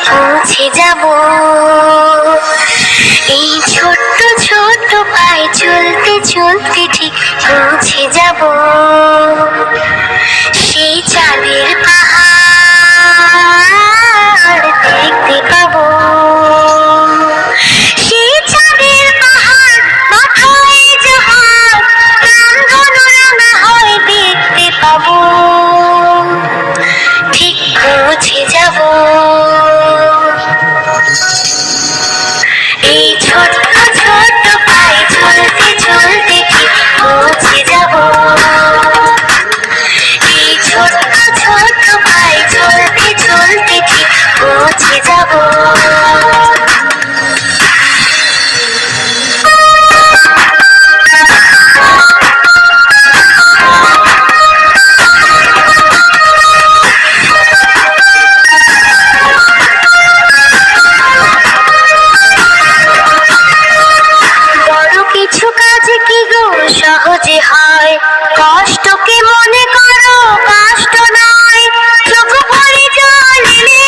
পৌঁছে যাব। এই ছোট্ট ছোট্ট পায়ে চলতে চলতে ঠিক পৌঁছে যাব সেই চাঁদের পাহাড় দেখতে পাবো। সেই চাঁদের পাহাড় মাথায় জাহাজ রাঙানো হয় দেখতে পাবো। ঠিক পৌঁছে যাব। এই ছোট্ট ছোট্ট পায়ে চলতে চলতে ঠিক পৌঁছে যাব। এই ছোট্ট ছোট্ট পায়ে চলতে চলতে ঠিক পৌঁছে যাব। সহজে হয় কষ্টকে মনে করো কষ্ট নয়। চোখ ভরে জল এলে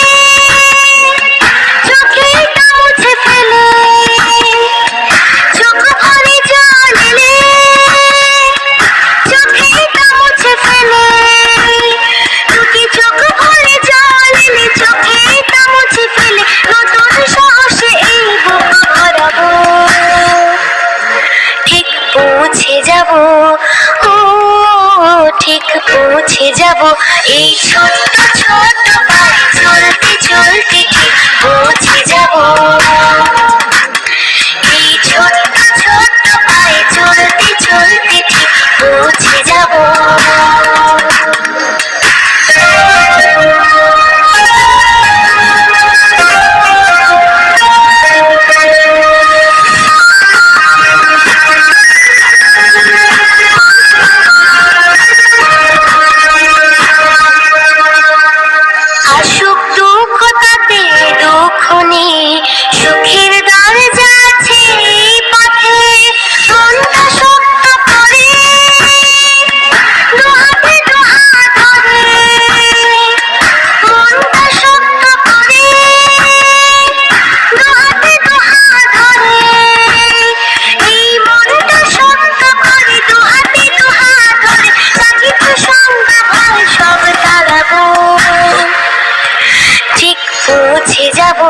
চোখেটা মুছে ফেলে। চোখ ভরে জল এলে চোখেটা মুছে ফেলে। দুটি চোখ ভরে জল এলে চোখেটা মুছে ফেলে। নতুন সাহসে এই বুক ভরাবো। ঠিক পৌঁছে যাব। ও ঠিক পৌঁছে যাব। এই ছোট্ট ছোট্ট পায়ে চলতে চলতে ঠিক পৌঁছে যাব। এই ছোট্ট ছোট্ট পায়ে চলতে চলতে ঠিক পৌঁছে যাব। সুখের দরজা আছে পথে মনটা শক্ত করে দুহাতে দুহাত ধরে। মনটা শক্ত করে দুহাতে দুহাত ধরে। এই মনটা শক্ত করে দুহাতে দুহাত ধরে। চাকিত সন্ধ্যা ভয় সব তাড়াবো। ঠিক পৌঁছে যাব।